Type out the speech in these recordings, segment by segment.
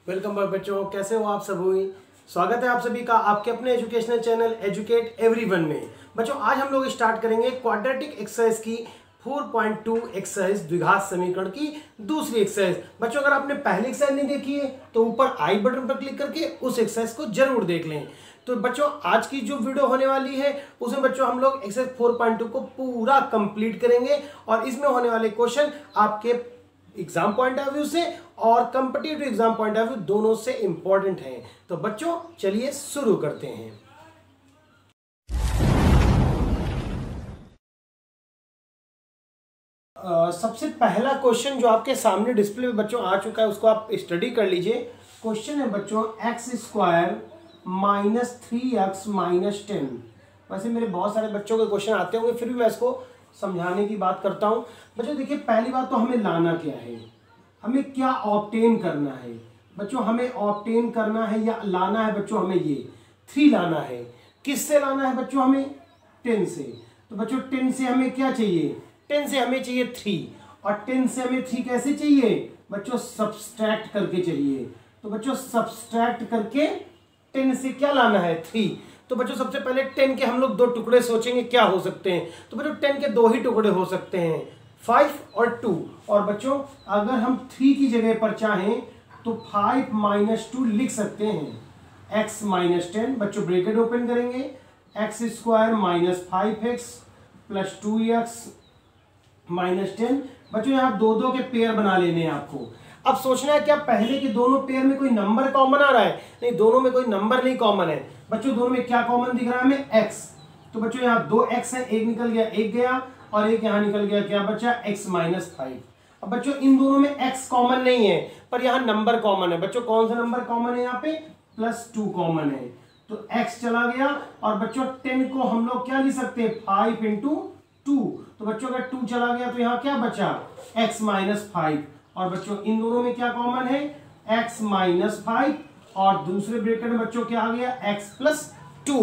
Welcome back बच्चों, कैसे हो आप सभी। स्वागत है आप सभी का आपके अपने एजुकेशनल चैनल एजुकेट एवरीवन में। बच्चों आज हम लोग स्टार्ट करेंगे क्वाड्रेटिक एक्सरसाइज की 4.2 एक्सरसाइज द्विघात समीकरण की दूसरी एक्सरसाइज। बच्चों अगर आपने पहली एक्सरसाइज नहीं देखी है तो ऊपर आई बटन पर क्लिक करके उस एक्सरसाइज को जरूर देख लें। तो बच्चों आज की जो वीडियो होने वाली है उसमें बच्चों हम लोग एक्सरसाइज 4.2 को पूरा कंप्लीट करेंगे और इसमें होने वाले क्वेश्चन आपके एग्जाम पॉइंट ऑफ व्यू से और competitive exam point of view दोनों से इंपॉर्टेंट हैं। तो बच्चों चलिए शुरू करते हैं। सबसे पहला क्वेश्चन जो आपके सामने डिस्प्ले में बच्चों आ चुका है उसको आप स्टडी कर लीजिए। क्वेश्चन है बच्चों x square minus 3x minus 10। वैसे मेरे बहुत सारे बच्चों के क्वेश्चन आते होंगे, फिर भी मैं इसको समझाने की बात करता हूं। बच्चों देखिए पहली बात तो हमें लाना क्या है, हमें क्या ऑब्टेन करना है। बच्चों हमें ऑब्टेन करना है या लाना है बच्चों, हमें ये 3 लाना है। किससे लाना है बच्चों, हमें 10 से। तो बच्चों 10 से हमें क्या चाहिए, 10 से हमें चाहिए 3 और 10 से हमें 3 कैसे चाहिए बच्चों, सब्सट्रैक्ट करके चाहिए। तो बच्चों सब्सट्रैक्ट करके 10 से क्या लाना है 3। तो बच्चों सबसे पहले 10 के हम लोग 2 टुकड़े सोचेंगे क्या हो सकते हैं। तो बच्चों 10 के 2 ही टुकड़े हो सकते हैं, 5 और 2। और बच्चों अगर हम 3 की जगह पर चाहें तो 5 माइनस 2 लिख सकते हैं, x माइनस 10। बच्चों ब्रैकेट ओपन करेंगे, x square minus 5x plus 2x minus 10। बच्चों यहाँ 2 के पेयर बना लेने हैं आपको। अब सोचना है क्या पहले के दोनों पेयर में कोई नंबर कॉमन आ रहा है, नहीं दोनों में कोई नंबर नहीं कॉमन है। बच्चों दोनों में क्या कॉमन दिख रहा है हमें, x। तो बच्चों यहाँ 2x है, एक निकल गया एक गया और एक यहाँ निकल गया, क्या बचा x माइनस 5। अब बच्चों इन दोनों में x कॉमन नहीं है पर यहाँ नंबर कॉमन है। बच्चों कौन सा नंबर कॉमन है यहाँ पे, +2 कॉमन है। तो x चला गया और बच्चों 10 को हम लोग क्या लिख सकते हैं, 5 इंटू 2। तो बच्चों अगर 2 चला गया तो यहाँ क्या बचा, x माइनस 5। और बच्चों इन दोनों में क्या कॉमन है, x माइनस 5 और दूसरे ब्रैकेट में बच्चों क्या आ गया, x प्लस 2।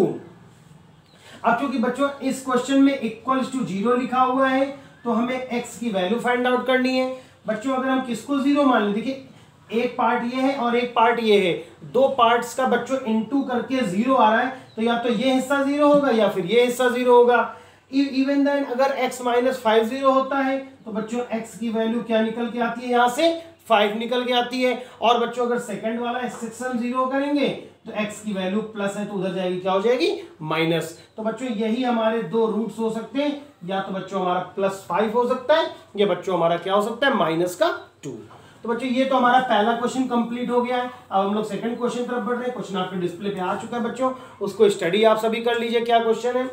अब क्योंकि बच्चों इस क्वेश्चन में इक्वल्स टू 0 लिखा हुआ है तो हमें x की वैल्यू फाइंड आउट करनी है। बच्चों अगर हम किसको 0 मान लें, देखिए एक पार्ट ये है और एक पार्ट ये है, 2 पार्ट्स का बच्चों इनटू करके 0 आ रहा है। तो या तो ये हिस्सा 0 होगा या फिर ये हिस्सा 0 होगा। इवन देन अगर x माइनस 5 0 होता है तो बच्चों x की वैल्यू क्या निकल के आती है, यहां से 5 निकल के आती है। और बच्चों अगर सेकंड वाला सेक्शन 0 करेंगे तो x की वैल्यू प्लस है तो उधर जाएगी, क्या हो जाएगी, माइनस। तो बच्चों यही हमारे 2 रूट्स हो सकते हैं, या तो बच्चों हमारा +5 हो सकता है या बच्चों हमारा क्या हो सकता है, -2। तो बच्चों ये तो हमारा पहला क्वेश्चन कंप्लीट हो गया है। अब हम लोग सेकंड क्वेश्चन तरफ बढ़ रहे हैं। क्वेश्चन आपके डिस्प्ले पे आ चुका है बच्चों, उसको स्टडी आप सभी कर लीजिए। क्या क्वेश्चन है,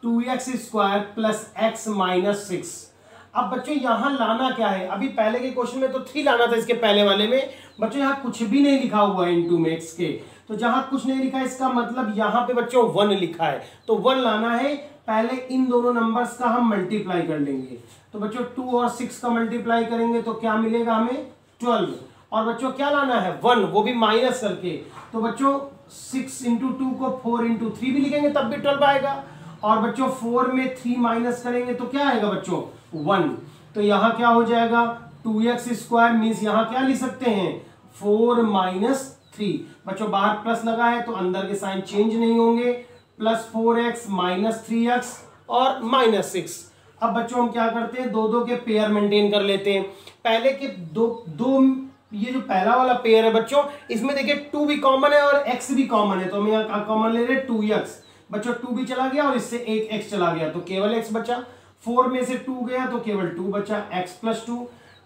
2x square plus x minus 6। अब बच्चों यहां लाना क्या है, अभी पहले के क्वेश्चन में तो 3 लाना था, इसके पहले वाले में बच्चों यहाँ कुछ भी नहीं लिखा हुआ है इनटू में x के। तो जहां कुछ नहीं लिखा है इसका मतलब यहाँ पे बच्चों 1 लिखा है, तो 1 लाना है। पहले इन दोनों नंबर्स का हम मल्टीप्लाई कर लेंगे। तो बच्चों 2 और 6 का मल्टीप्लाई करेंगे तो क्या मिलेगा हमें, 12। और बच्चों क्या लाना है, 1, वो भी माइनस करके। तो बच्चों 6 इंटू 2 को 4 इंटू 3 भी लिखेंगे तब भी 12 आएगा। और बच्चों 4 में 3 माइनस करेंगे तो क्या आएगा बच्चों, 1। तो यहां क्या हो जाएगा, 2x स्क्वायर मीन्स यहां क्या लिख सकते हैं, 4 माइनस 3। बच्चों बाहर प्लस लगा है तो अंदर के साइन चेंज नहीं होंगे, +4x माइनस 3x और -6। अब बच्चों हम क्या करते हैं, 2 के पेयर मेंटेन कर लेते हैं। पहले के दो ये जो पहला वाला पेयर है बच्चों, इसमें देखिए 2 भी कॉमन है और x भी कॉमन है, तो हम यहाँ कॉमन ले रहे हैं 2x। बच्चों 2 भी चला गया और इससे एक x चला गया तो केवल x बचा। 4 में से 2 गया तो केवल 2 बचा, x प्लस 2।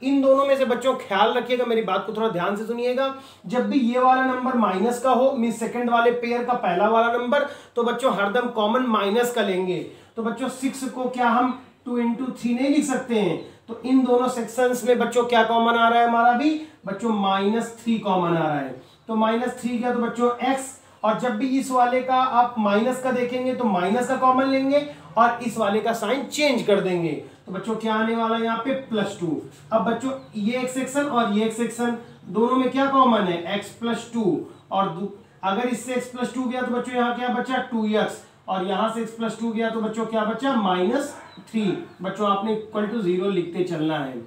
इन दोनों में से बच्चों ख्याल रखिएगा, मेरी बात को थोड़ा ध्यान से सुनिएगा, जब भी ये वाला नंबर माइनस का हो, मीन सेकंड वाले पेयर का पहला वाला नंबर, तो बच्चों हरदम कॉमन माइनस का लेंगे। तो बच्चों 6 को क्या हम 2 इंटू 3 नहीं लिख सकते हैं। तो इन दोनों सेक्शंस में बच्चों क्या कॉमन आ रहा है हमारा भी, बच्चों -3 कॉमन आ रहा है। तो -3 गया तो बच्चों x। और जब भी इस वाले का आप माइनस का देखेंगे तो माइनस का कॉमन लेंगे और इस वाले का साइन चेंज कर देंगे। तो बच्चों क्या आने वाला है यहाँ पे, +2। अब बच्चों ये एक सेक्शन और ये एक सेक्शन, दोनों में क्या कॉमन है, x प्लस 2। और अगर इससे x प्लस 2 गया तो बच्चों यहाँ क्या बचा, 2x। और यहां से x प्लस 2 गया तो बच्चों क्या बचा, -3। बच्चों आपने इक्वल टू 0 लिखते चलना है।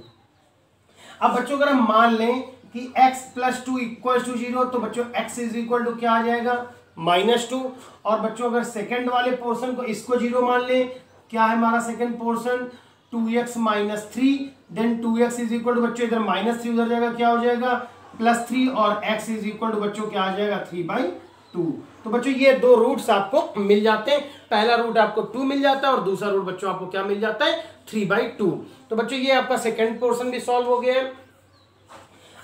अब बच्चों अगर हम मान लें कि x प्लस 2 इक्वल टू 0, तो बच्चों x इज इक्वल टू क्या आ जाएगा -2। और बच्चों अगर सेकंड वाले पोर्शन को इसको 0 मान लें, क्या है हमारा second portion 2x - 3, then 2x is equal to बच्चों इधर -3 उधर जाएगा, क्या हो जाएगा +3, और x इज इक्वल टू बच्चों क्या आ जाएगा 3/2। तो बच्चों ये दो रूट्स आपको मिल जाते हैं, पहला रूट आपको 2 मिल जाता है और दूसरा रूट बच्चों आपको क्या मिल जाता है 3/2। तो बच्चों ये आपका सेकंड पोर्शन भी सॉल्व हो गया है।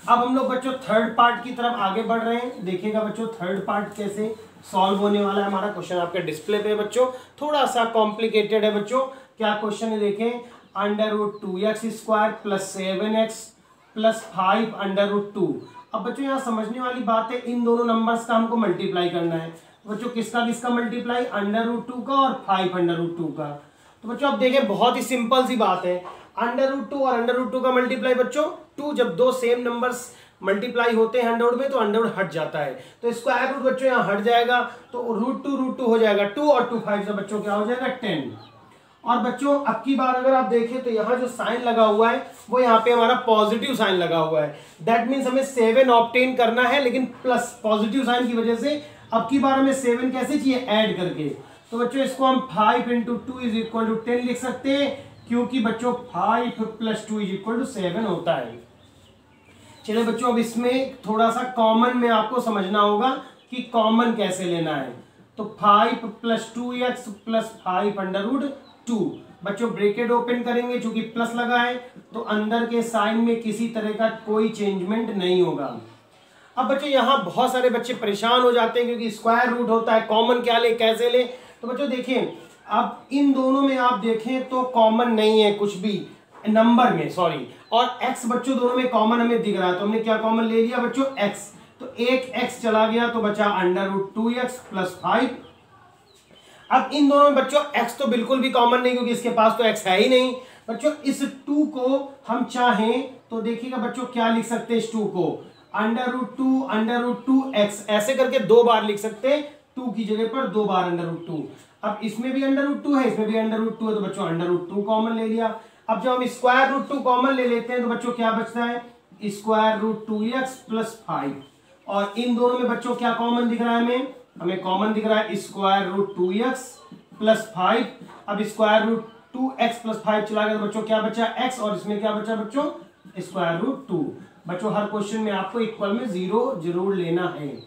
अब हम लोग बच्चों थर्ड पार्ट की तरफ आगे बढ़ रहे हैं। देखिएगा बच्चों थर्ड पार्ट कैसे सॉल्व होने वाला है। हमारा क्वेश्चन आपके डिस्प्ले पे बच्चों थोड़ा सा कॉम्प्लिकेटेड है बच्चों। क्या क्वेश्चन है देखें, √2x² + 7x + 5 √2। अब बच्चों यहाँ समझने वाली बात है, इन दोनों नंबर्स का हमको मल्टीप्लाई करना है। बच्चों किसका किसका मल्टीप्लाई, √2 का और 5 √2 का। तो बच्चों अब देखें बहुत ही सिंपल सी बात है, √2 और √2 का मल्टीप्लाई बच्चों 2, जब दो सेम नंबर्स मल्टीप्लाई होते हैं अंडर रूट में तो अंडर रूट हट जाता है, तो स्क्वायर रूट बच्चों यहाँ हट जाएगा, तो √2 हो जाएगा 2 और 2 5 से बच्चों क्या हो जाएगा 10। और बच्चों अब की बार अगर आप देखें तो यहाँ जो साइन लगा हुआ है वो यहाँ पे हमारा पॉजिटिव साइन लगा हुआ है। दैट मीन्स हमें 7 ऑब्टेन करना है, लेकिन प्लस पॉजिटिव साइन की वजह से अब की बार हमें 7 कैसे चाहिए, ऐड करके। तो बच्चों इसको हम 5 × 2 = 10 लिख सकते हैं, क्योंकि बच्चों 5 + 2 = 7 होता है। चलिए बच्चों अब इसमें थोड़ा सा कॉमन में आपको समझना होगा कि कॉमन कैसे लेना है। तो 5 + 2x + 5 √2। बच्चों ब्रैकेट ओपन करेंगे, चूंकि प्लस लगा है तो अंदर के साइन में किसी तरह का कोई चेंजमेंट नहीं होगा। अब बच्चों यहाँ बहुत सारे बच्चे परेशान हो जाते हैं क्योंकि स्क्वायर रूट होता है, कॉमन क्या ले कैसे ले। तो बच्चों देखिए अब इन दोनों में आप देखें तो कॉमन नहीं है कुछ भी नंबर में, सॉरी, और x बच्चों दोनों में कॉमन हमें दिख रहा है, तो हमने क्या कॉमन ले लिया बच्चों x। तो एक x चला गया तो बचा √2x + 5। अब इन दोनों में बच्चों x तो बिल्कुल भी कॉमन नहीं, क्योंकि इसके पास तो x है ही नहीं। बच्चों इस 2 को हम चाहें तो देखिएगा बच्चों क्या लिख सकते हैं, इस 2 को √2x ऐसे करके 2 बार लिख सकते हैं, 2 की जगह पर 2 बार √2। अब इसमें भी √2 है, इसमें भी √2 है, तो बच्चों √2 कॉमन ले लिया। अब जब हम √2 कॉमन ले लेते हैं तो बच्चों क्या बचता है, √2x + 5। और इन दोनों में बच्चों क्या कॉमन दिख रहा है, हमें कॉमन दिख रहा है √2x + 5। अब √2x + 5 चला गया तो बच्चों क्या बचा x, और इसमें क्या बचा बच्चों √2। बच्चों हर क्वेश्चन में आपको इक्वल में 0 जरूर लेना है।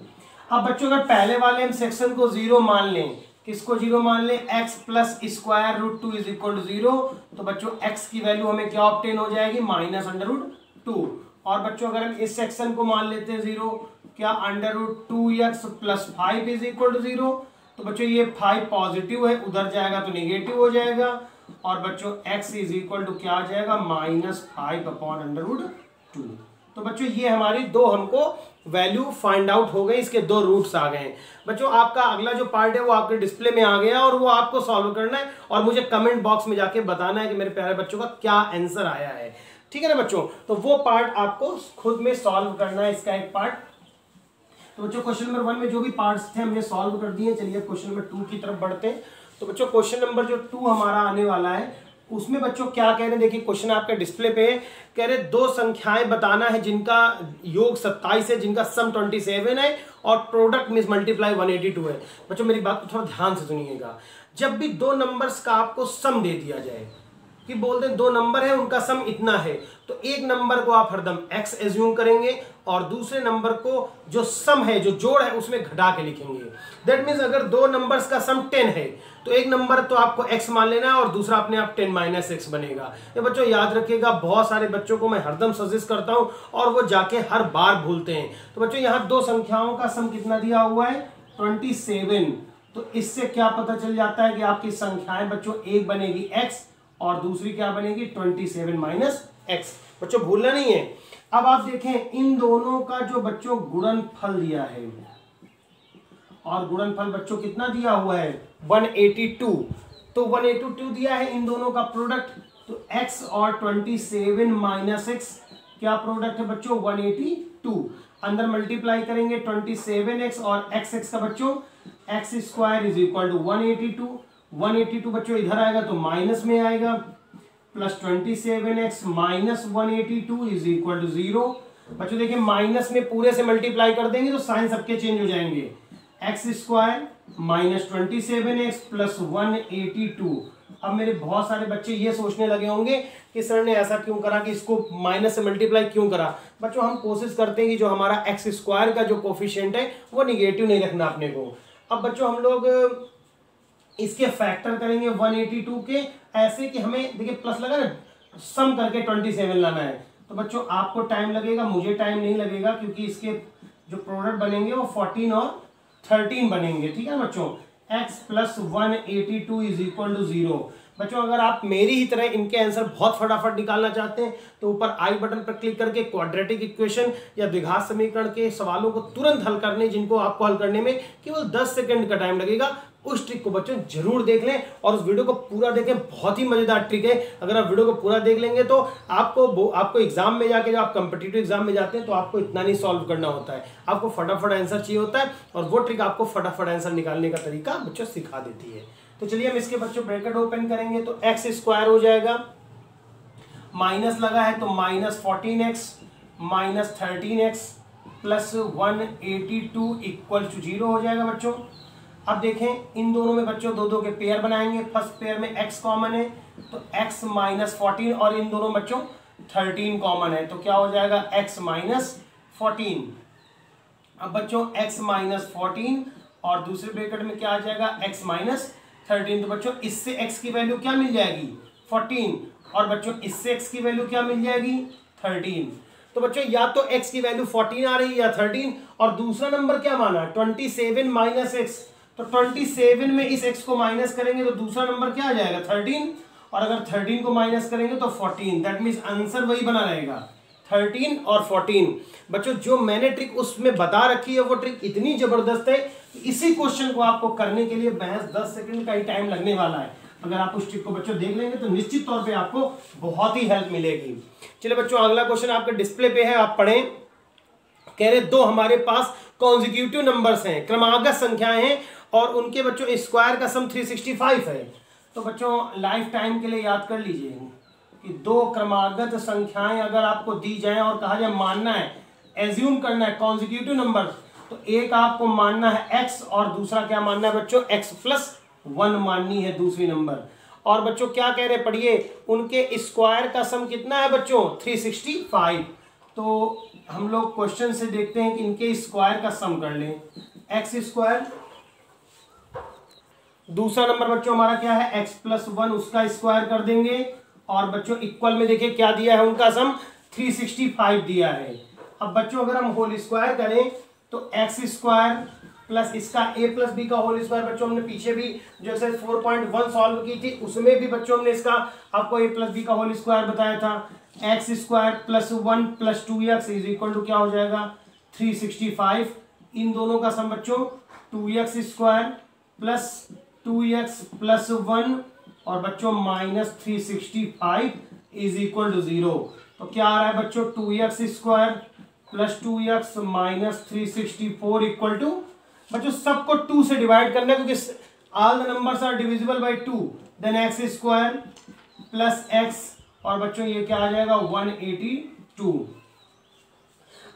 अब बच्चों अगर पहले वाले हम सेक्शन को 0 मान लें, किसको 0 मान लें, x + √2 = 0, तो बच्चों x की वैल्यू हमें क्या ऑब्टेन हो जाएगी -√2। और बच्चों अगर हम इस सेक्शन को मान लेते हैं 0, क्या √2x + 5 = 0, तो बच्चों ये 5 पॉजिटिव है, उधर जाएगा तो नेगेटिव हो जाएगा, और बच्चों x = क्या आ जाएगा -5/√2। तो बच्चों ये हमारी दो हमको वैल्यू फाइंड आउट हो गई, इसके 2 रूट्स आ गए हैं। बच्चों आपका अगला जो पार्ट है वो आपके डिस्प्ले में आ गया और वो आपको सॉल्व करना है और मुझे कमेंट बॉक्स में जाके बताना है कि मेरे प्यारे बच्चों का क्या आंसर आया है। ठीक है ना बच्चों, तो वो पार्ट आपको खुद में सॉल्व करना है, इसका एक पार्ट। तो बच्चों क्वेश्चन नंबर 1 में जो भी पार्ट्स थे हमने सॉल्व कर दिए। चलिए क्वेश्चन नंबर 2 की तरफ बढ़ते हैं। तो बच्चों क्वेश्चन नंबर जो 2 हमारा आने वाला है उसमें बच्चों क्या कह रहे हैं, देखिए क्वेश्चन आपके डिस्प्ले पे है। कह रहे 2 संख्याएं बताना है जिनका योग 27 है, जिनका सम 27 है और प्रोडक्ट मींस मल्टीप्लाई 182 है। बच्चों मेरी बात को थोड़ा ध्यान से सुनिएगा। जब भी 2 नंबर्स का आपको सम दे दिया जाए कि बोलते हैं 2 नंबर है उनका सम इतना है, तो एक नंबर को आप हरदम x एज्यूम करेंगे और दूसरे नंबर को जो सम है, जो जोड़ है, उसमें घटा के लिखेंगे। दैट मीन्स अगर 2 नंबर्स का सम 10 है तो एक नंबर तो आपको x मान लेना है और दूसरा अपने आप 10 - x बनेगा। ये बच्चों याद रखिएगा, बहुत सारे बच्चों को मैं हरदम सजेस्ट करता हूं और वो जाके हर बार भूलते हैं। तो बच्चों यहाँ 2 संख्याओं का सम कितना दिया हुआ है 27। तो इससे क्या पता चल जाता है कि आपकी संख्याएं बच्चों एक बनेगी x और दूसरी क्या बनेगी 27 - x। बच्चों भूलना नहीं है। अब आप देखें इन दोनों का जो बच्चों गुणनफल दिया है, और गुणनफल बच्चों कितना दिया हुआ है 182। तो 182 दिया है इन दोनों का प्रोडक्ट, तो x और 27 - x क्या प्रोडक्ट है बच्चों 182। अंदर मल्टीप्लाई करेंगे 27x और x का बच्चों x² = 182। 182 बच्चों इधर आएगा तो माइनस में आएगा, +27x - 182 = 0। बच्चों देखिए माइनस में पूरे से मल्टीप्लाई कर देंगे तो साइन सबके चेंज हो जाएंगे। X square minus 27x plus 182। अब मेरे बहुत सारे बच्चे ये सोचने लगे होंगे कि सर ने ऐसा क्यों करा, कि इसको माइनस से मल्टीप्लाई क्यों करा। बच्चों हम कोशिश करते हैं कि जो हमारा एक्स स्क्वायर का जो कोफिशिएंट है वो निगेटिव नहीं रखना अपने को। अब बच्चों हम लोग इसके फैक्टर करेंगे 182 के, ऐसे कि हमें देखिए प्लस लगा ना, सम करके 27 लाना है। तो बच्चों आपको टाइम लगेगा, मुझे टाइम नहीं लगेगा, क्योंकि इसके जो प्रोडक्ट बनेंगे वो 14 और 13 बनेंगे। ठीक है बच्चों, x plus 182 is equal to 0। बच्चों अगर आप मेरी ही तरह इनके आंसर बहुत फटाफट निकालना चाहते हैं तो ऊपर आई बटन पर क्लिक करके क्वाड्रेटिक इक्वेशन या द्विघात समीकरण के सवालों को तुरंत हल करने, जिनको आपको हल करने में केवल 10 सेकंड का टाइम लगेगा, उस ट्रिक को बच्चों जरूर देख लें और उस वीडियो को पूरा देखें। बहुत ही मजेदार ट्रिक है। अगर आप वीडियो को पूरा देख लेंगे तो आपको एग्जाम में जाके, जब आप कॉम्पिटिटिव एग्जाम में जाते हैं तो आपको इतना नहीं सॉल्व करना होता है, आपको फटाफट आंसर चाहिए होता है और वो ट्रिक आपको फटाफट आंसर निकालने का तरीका बच्चों सिखा देती है। तो चलिए हम इसके बच्चों ब्रैकेट ओपन करेंगे तो एक्स स्क्वायर हो जाएगा, माइनस लगा है तो minus 14x minus 13x plus 182 equal to 0 हो जाएगा बच्चों। अब देखें इन दोनों में बच्चों दो दो के पेयर बनाएंगे। फर्स्ट पेयर में x कॉमन है तो x माइनस 14 और इन दोनों बच्चों 13 कॉमन है तो क्या हो जाएगा x माइनस 14। अब बच्चों x माइनस 14 और दूसरे ब्रैकेट में क्या आ जाएगा x माइनस 13। तो बच्चों इससे x की वैल्यू क्या मिल जाएगी 14 और बच्चों इससे x की वैल्यू क्या मिल जाएगी 13। तो बच्चों या तो x की वैल्यू 14 आ रही है या 13 और दूसरा नंबर क्या माना 27 माइनस x। तो 27 में इस x को माइनस करेंगे तो दूसरा नंबर क्या आ जाएगा 13 और अगर 13 को माइनस करेंगे तो 14। दैट मीन्स आंसर वही बना रहेगा 13 और 14। बच्चों जो मैंने ट्रिक उसमें बता रखी है वो ट्रिक इतनी जबरदस्त है कि इसी क्वेश्चन को आपको करने के लिए महज 10 सेकंड का ही टाइम लगने वाला है। अगर आप उस ट्रिक को बच्चों देख लेंगे तो निश्चित तौर पे आपको बहुत ही हेल्प मिलेगी। चलिए बच्चों अगला क्वेश्चन आपके डिस्प्ले पे है, आप पढ़ें। कह रहे दो हमारे पास कॉन्जिक्यूटिव नंबर्स हैं, क्रमागत संख्याएं हैं और उनके बच्चों स्क्वायर का सम 365 है। तो बच्चों लाइफ टाइम के लिए याद कर लीजिए कि दो क्रमागत संख्याएं अगर आपको दी जाए और कहा जाए मानना है, एज्यूम करना है कॉन्जिक्यूटिव नंबर, तो एक आपको मानना है x और दूसरा क्या मानना है बच्चों x प्लस 1 माननी है दूसरी नंबर। और बच्चों क्या कह रहे पढ़िए, उनके स्क्वायर का सम कितना है बच्चों 365। तो हम लोग क्वेश्चन से देखते हैं कि इनके स्क्वायर का सम कर लें। एक्स स्क्वायर, दूसरा नंबर बच्चों हमारा क्या है x प्लस 1, उसका स्क्वायर कर देंगे और बच्चों इक्वल में देखिए क्या दिया है उनका सम 365 दिया है। अब बच्चों अगर हम होल स्क्वायर करें तो एक्स स्क्वायर प्लस इसका a प्लस बी का होल स्क्वायर, बच्चों हमने पीछे भी जैसे 4.1 सॉल्व की थी उसमें भी बच्चों हमने इसका आपको a प्लस बी का होल स्क्वायर बताया था। X square plus 1 plus 2x is equal to क्या हो जाएगा 365। इन दोनों का सम बच्चों 2x square plus 2x plus 1 और बच्चों माइनस 365 इज इक्वल टू 0। तो क्या आ रहा है बच्चों 2x square plus 2x minus 364 equal to, बच्चों सबको 2 से डिवाइड करना है क्योंकि all the numbers are divisible by 2। Then x square plus x और बच्चों ये क्या आ जाएगा 182।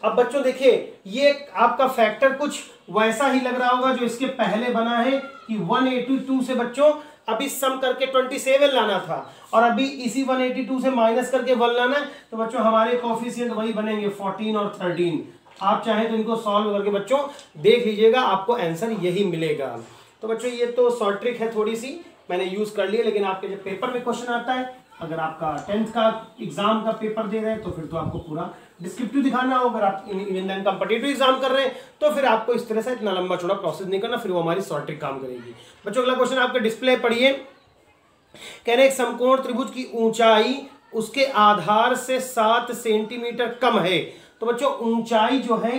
अब बच्चों देखिए ये आपका फैक्टर कुछ वैसा ही लग रहा होगा जो इसके पहले बना है कि 182 से बच्चों अभी सम करके 27 लाना था और अभी इसी 182 से माइनस करके 1 लाना है। तो बच्चों हमारे कोफिशिएंट वही बनेंगे 14 और 13। आप चाहें तो इनको सॉल्व करके बच्चों देख लीजिएगा, आपको आंसर यही मिलेगा। तो बच्चों ये तो शॉर्ट ट्रिक है, थोड़ी सी मैंने यूज कर ली है, लेकिन आपके जब पेपर में क्वेश्चन आता है, अगर आपका 10th का एग्जाम का पेपर दे रहे हैं तो फिर तो आपको पूरा डिस्क्रिप्टिव दिखाना हो। अगर आप इवन कॉम्पिटिटिव एग्जाम कर रहे हैं तो फिर आपको इस तरह से इतना लंबा चौड़ा प्रोसेस नहीं करना, फिर वो हमारी शॉर्ट ट्रिक काम करेगी। बच्चों अगला क्वेश्चन आपके डिस्प्ले पढ़िए। कह रहे एक समकोण त्रिभुज की ऊंचाई उसके आधार से 7 सेंटीमीटर कम है। तो बच्चों ऊंचाई जो है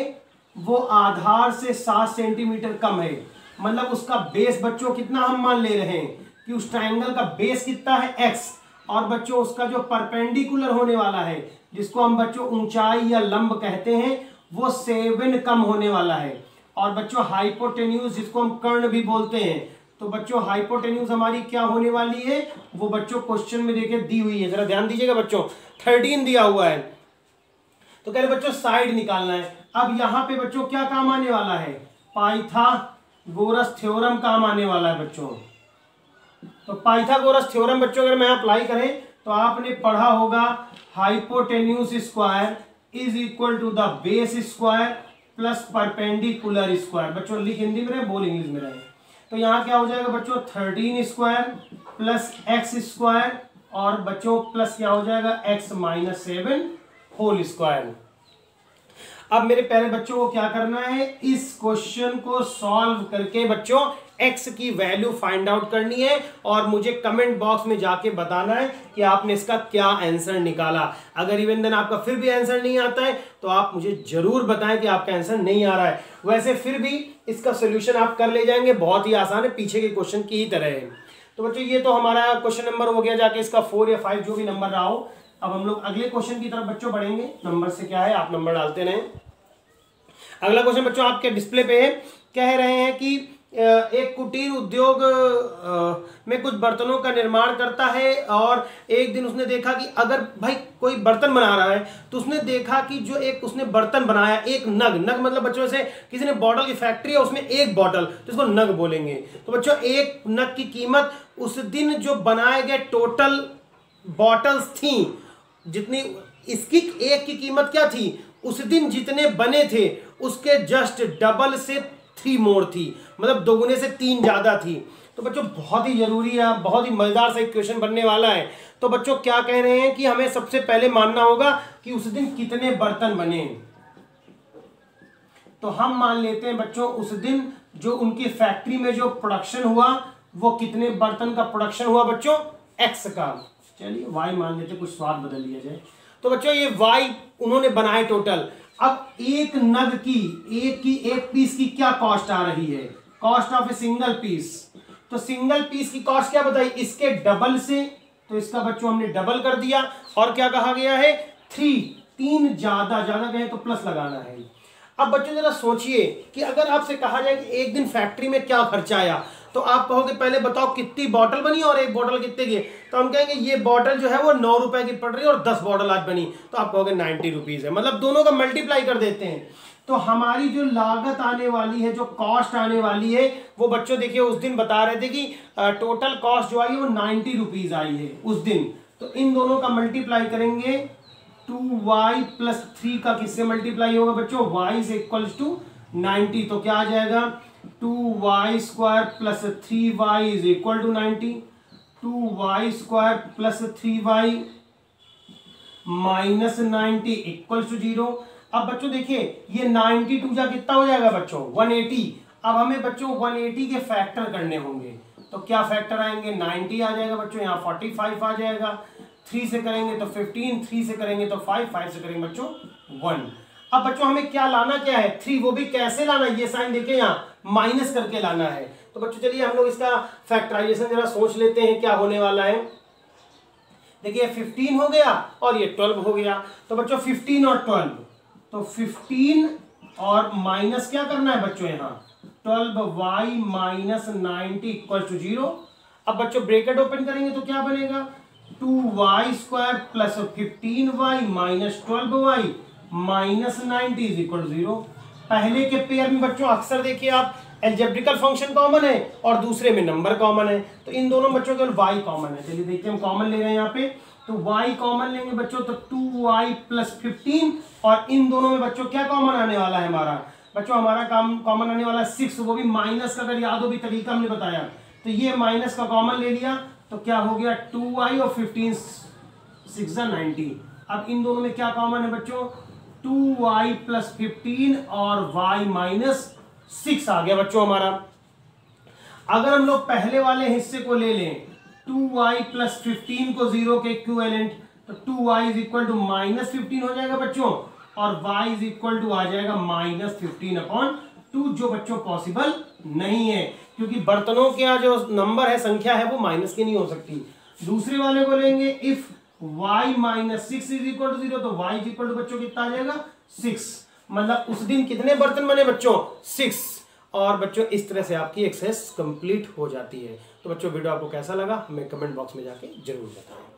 वो आधार से 7 सेंटीमीटर कम है, मतलब उसका बेस बच्चों कितना हम मान ले रहे हैं कि उस ट्राइंगल का बेस कितना है x और बच्चों उसका जो परपेंडिकुलर होने वाला है जिसको हम बच्चों ऊंचाई या लंब कहते हैं वो 7 कम होने वाला है। और बच्चों हाइपोटेन्यूज जिसको हम कर्ण भी बोलते हैं, तो बच्चों हाइपोटेन्यूज हमारी क्या होने वाली है वो बच्चों क्वेश्चन में देखिए दी हुई है, जरा ध्यान दीजिएगा बच्चों 13 दिया हुआ है। तो कह रहे बच्चों साइड निकालना है। अब यहाँ पे बच्चों क्या काम आने वाला है, पाइथागोरस थ्योरम काम आने वाला है बच्चों। तो पाइथागोरस थ्योरम बच्चों अगर मैं अप्लाई करें तो आपने पढ़ा होगा hypotenuse square is equal to the base square plus perpendicular square. बच्चों लिख हिंदी में रहे, बोल इंग्लिश में रहे। तो यहाँ क्या हो जाएगा बच्चों 13 स्क्वायर प्लस एक्स स्क्वायर और बच्चों प्लस क्या हो जाएगा x माइनस 7 होल स्क्वायर। अब मेरे प्यारे बच्चों को क्या करना है, इस क्वेश्चन को सॉल्व करके बच्चों x की वैल्यू फाइंड आउट करनी है और मुझे कमेंट बॉक्स में जाके बताना है कि आपने इसका क्या आंसर निकाला। अगर इवन देन आपका फिर भी आंसर नहीं आता है तो आप मुझे जरूर बताएं कि आपका आंसर नहीं आ रहा है। वैसे फिर भी इसका सोल्यूशन आप कर ले जाएंगे, बहुत ही आसान है, पीछे के क्वेश्चन की ही तरह है। तो बच्चों ये तो हमारा क्वेश्चन नंबर हो गया, जाके इसका 4 या 5 जो भी नंबर रहा हो। अब हम लोग अगले क्वेश्चन की तरफ बच्चों बढ़ेंगे। नंबर से क्या है, आप नंबर डालते रहें। अगला क्वेश्चन बच्चों आपके डिस्प्ले पे है, कह रहे हैं कि एक कुटीर उद्योग में कुछ बर्तनों का निर्माण करता है और एक दिन उसने देखा कि अगर भाई कोई बर्तन बना रहा है तो उसने देखा कि जो एक उसने बर्तन बनाया, एक नग मतलब बच्चों से किसी ने बॉटल की फैक्ट्री है उसमें एक बॉटल, तो इसको नग बोलेंगे। तो बच्चों एक नग की कीमत उस दिन जो बनाए गए टोटल बॉटल्स थी, जितनी इसकी एक की कीमत क्या थी, उस दिन जितने बने थे उसके जस्ट डबल से 3 मोर थी, मतलब दोगुने से 3 ज्यादा थी। तो बच्चों बहुत ही जरूरी है, बहुत ही मजेदार सा क्वेश्चन बनने वाला है। तो बच्चों क्या कह रहे हैं कि हमें सबसे पहले मानना होगा कि उस दिन कितने बर्तन बने। तो हम मान लेते हैं बच्चों उस दिन जो उनकी फैक्ट्री में जो प्रोडक्शन हुआ वो कितने बर्तन का प्रोडक्शन हुआ बच्चों, x का, चलिए y मान लेते, कुछ स्वाद बदल लिया जाए। तो बच्चों ये y उन्होंने बनाए टोटल। अब एक नग की एक पीस की क्या कॉस्ट आ रही है, cost of a single piece. तो सिंगल पीस की कॉस्ट क्या बताई, इसके डबल से, तो इसका बच्चों हमने डबल कर दिया। और क्या कहा गया है, 3 ज्यादा गए तो प्लस लगाना है। अब बच्चों जरा सोचिए कि अगर आपसे कहा जाए कि एक दिन फैक्ट्री में क्या खर्चा आया, तो आप कहोगे पहले बताओ कितनी बॉटल बनी और एक बॉटल कितने की। तो हम कहेंगे ये बॉटल जो है वो 9 रुपए की पड़ रही है और 10 बॉटल आज बनी, तो आप कहोगे 90 रुपीज है, मतलब दोनों का मल्टीप्लाई कर देते हैं। तो हमारी जो लागत आने वाली है, जो कॉस्ट आने वाली है, वो बच्चों देखिए उस दिन बता रहे थे कि टोटल कॉस्ट जो आई है वो 90 रुपीज आई है उस दिन। तो इन दोनों का मल्टीप्लाई करेंगे, 2y प्लस 3 का किससे मल्टीप्लाई होगा बच्चों, y इज इक्वल टू 90। तो क्या आ जाएगा, 2y square plus 3y is equal to 90, 2y square plus 3y minus 90 equal to 0। अब बच्चों देखिए ये 92 जा कितना हो जाएगा बच्चों, 180। अब हमें बच्चों 180 के फैक्टर करने होंगे, तो क्या फैक्टर आएंगे, 90 आ जाएगा बच्चों, यहाँ 45 आ जाएगा, 3 से करेंगे तो 15, 3 से करेंगे तो 5, 5 से करेंगे बच्चों 1। अब बच्चों हमें क्या लाना क्या है, 3, वो भी कैसे लाना है, ये साइन देखिए यहाँ माइनस करके लाना है। तो बच्चों चलिए हम लोग इसका फैक्टराइजेशन जरा सोच लेते हैं क्या होने वाला है। देखिए 15 हो गया और ये 12 हो गया। तो बच्चों 15 और 12, तो 15 और माइनस क्या करना है बच्चों, यहाँ 12y माइनस 90 इक्वल टू 0। अब बच्चों ब्रैकेट ओपन करेंगे तो क्या बनेगा, 2y square plus 15y minus 12y minus 90 is equal to 0। पहले के पेयर में बच्चों अक्सर देखिए आप एल्जेब्रिकल फंक्शन कॉमन है और दूसरे में नंबर कॉमन है, तो इन दोनों बच्चों केवल y कॉमन है। चलिए देखिए हम कॉमन ले रहे हैं यहाँ पे, तो y कॉमन लेंगे बच्चों तो 2y प्लस 15, और इन दोनों में बच्चों क्या कॉमन आने वाला है हमारा, बच्चों हमारा काम कॉमन आने वाला है 6, वो भी माइनस का, अगर याद हो भी तरीका हमने बताया। तो ये माइनस का कॉमन ले लिया तो क्या हो गया 2y और 15 6 90। अब इन दोनों में क्या कॉमन है बच्चों, 2y प्लस 15 और y माइनस 6 आ गया बच्चों हमारा। अगर हम लोग पहले वाले हिस्से को ले लें, 2y प्लस 15 को 0 के इक्विवेलेंट, तो 2y is equal to minus 15 हो जाएगा बच्चों, और y इज इक्वल टू आ जाएगा माइनस 15 अपॉन 2, जो बच्चों पॉसिबल नहीं है क्योंकि बर्तनों के जो नंबर है, संख्या है, वो माइनस की नहीं हो सकती। दूसरे वाले को लेंगे, if y minus 6 is equal to 0, तो y इज इक्वल टू बच्चों कितना आ जाएगा 6, मतलब उस दिन कितने बर्तन बने बच्चों 6। और बच्चों इस तरह से आपकी एक्सरसाइज कंप्लीट हो जाती है। तो बच्चों वीडियो आपको कैसा लगा हमें कमेंट बॉक्स में जाके जरूर बताएं।